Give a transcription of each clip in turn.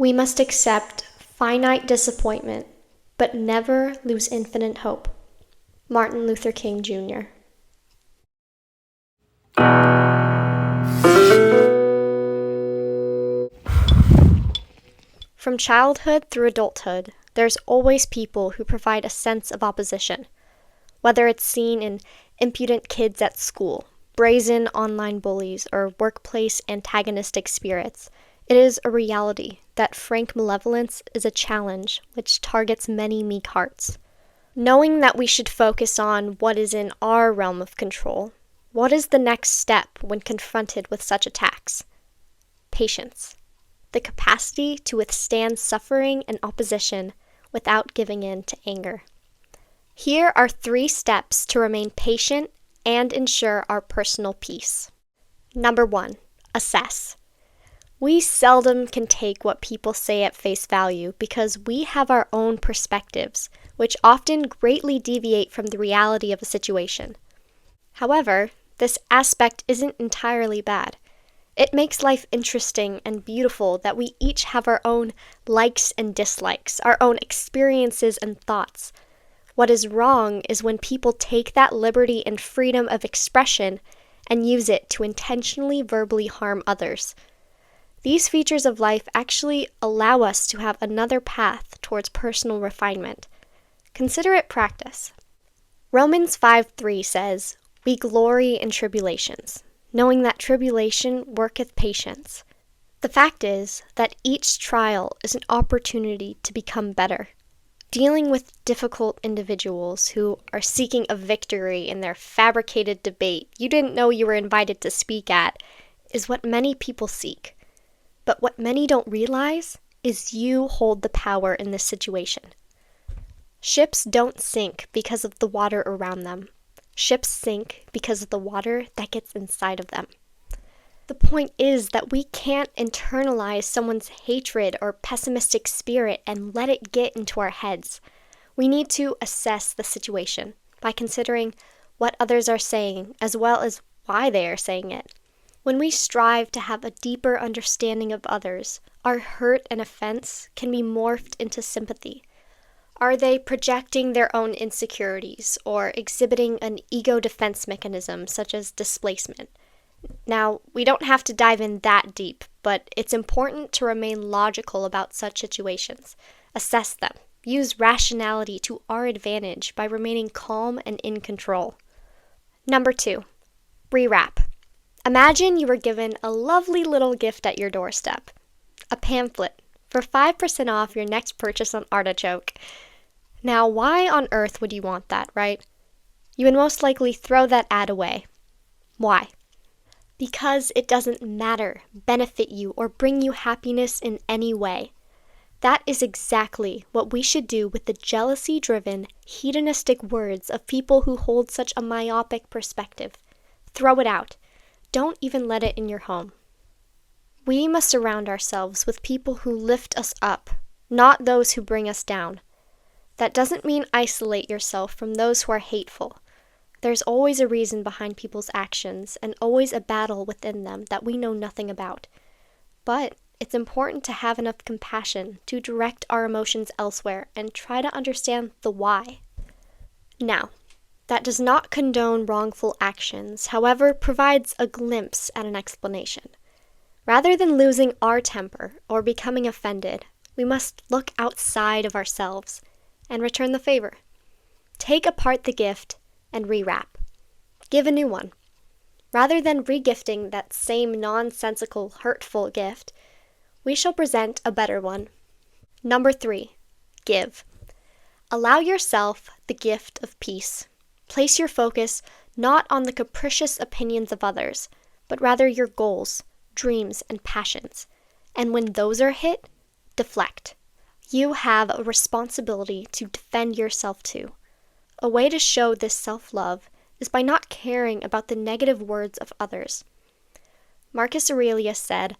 We must accept finite disappointment, but never lose infinite hope. Martin Luther King Jr. From childhood through adulthood, there's always people who provide a sense of opposition. Whether it's seen in impudent kids at school, brazen online bullies, or workplace antagonistic spirits, it is a reality that frank malevolence is a challenge which targets many meek hearts. Knowing that we should focus on what is in our realm of control, what is the next step when confronted with such attacks? Patience. The capacity to withstand suffering and opposition without giving in to anger. Here are 3 steps to remain patient and ensure our personal peace. Number 1, assess. We seldom can take what people say at face value because we have our own perspectives, which often greatly deviate from the reality of a situation. However, this aspect isn't entirely bad. It makes life interesting and beautiful that we each have our own likes and dislikes, our own experiences and thoughts. What is wrong is when people take that liberty and freedom of expression and use it to intentionally verbally harm others. These features of life actually allow us to have another path towards personal refinement. Consider it practice. Romans 5:3 says, "We glory in tribulations, knowing that tribulation worketh patience." The fact is that each trial is an opportunity to become better. Dealing with difficult individuals who are seeking a victory in their fabricated debate you didn't know you were invited to speak at is what many people seek. But what many don't realize is you hold the power in this situation. Ships don't sink because of the water around them. Ships sink because of the water that gets inside of them. The point is that we can't internalize someone's hatred or pessimistic spirit and let it get into our heads. We need to assess the situation by considering what others are saying as well as why they are saying it. When we strive to have a deeper understanding of others, our hurt and offense can be morphed into sympathy. Are they projecting their own insecurities or exhibiting an ego defense mechanism such as displacement? Now, we don't have to dive in that deep, but it's important to remain logical about such situations. Assess them. Use rationality to our advantage by remaining calm and in control. Number 2, rewrap. Imagine you were given a lovely little gift at your doorstep. A pamphlet for 5% off your next purchase on Artichoke. Now, why on earth would you want that, right? You would most likely throw that ad away. Why? Because it doesn't matter, benefit you, or bring you happiness in any way. That is exactly what we should do with the jealousy-driven, hedonistic words of people who hold such a myopic perspective. Throw it out. Don't even let it in your home. We must surround ourselves with people who lift us up, not those who bring us down. That doesn't mean isolate yourself from those who are hateful. There's always a reason behind people's actions and always a battle within them that we know nothing about. But it's important to have enough compassion to direct our emotions elsewhere and try to understand the why. Now, that does not condone wrongful actions, however, provides a glimpse at an explanation. Rather than losing our temper or becoming offended, we must look outside of ourselves and return the favor. Take apart the gift and rewrap. Give a new one. Rather than regifting that same nonsensical, hurtful gift, we shall present a better one. Number 3, give. Allow yourself the gift of peace. Place your focus not on the capricious opinions of others, but rather your goals, dreams, and passions. And when those are hit, deflect. You have a responsibility to defend yourself too. A way to show this self-love is by not caring about the negative words of others. Marcus Aurelius said,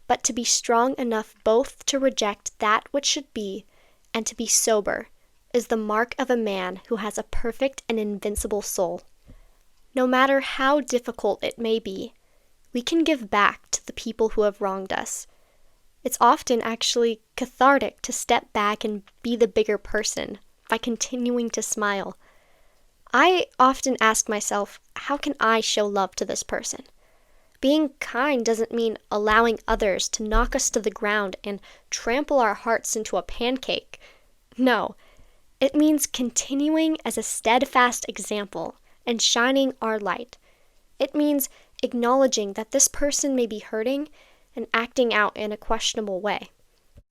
"But to be strong enough both to reject that which should be and to be sober is the mark of a man who has a perfect and invincible soul." No matter how difficult it may be, we can give back to the people who have wronged us. It's often actually cathartic to step back and be the bigger person by continuing to smile. I often ask myself, how can I show love to this person? Being kind doesn't mean allowing others to knock us to the ground and trample our hearts into a pancake. No, it means continuing as a steadfast example and shining our light. It means acknowledging that this person may be hurting and acting out in a questionable way.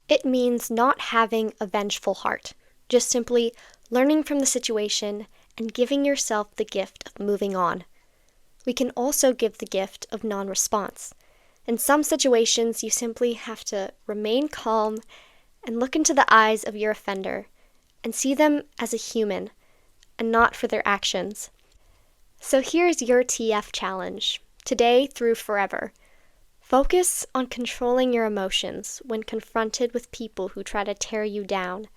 It means not having a vengeful heart, just simply learning from the situation and giving yourself the gift of moving on. We can also give the gift of non-response. In some situations, you simply have to remain calm and look into the eyes of your offender and see them as a human and not for their actions. So here's your TF challenge, today through forever. Focus on controlling your emotions when confronted with people who try to tear you down.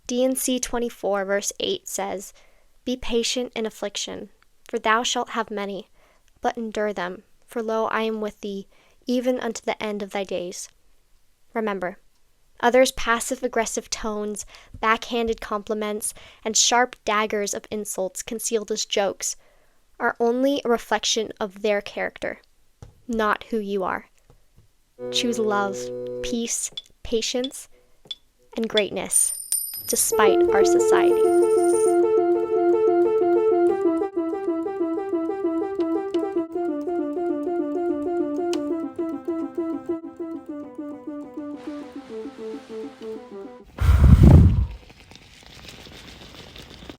D&C 24 verse 8 says, "Be patient in affliction, for thou shalt have many, but endure them, for lo, I am with thee, even unto the end of thy days." Remember, others' passive-aggressive tones, backhanded compliments, and sharp daggers of insults concealed as jokes are only a reflection of their character, not who you are. Choose love, peace, patience, and greatness, despite our society.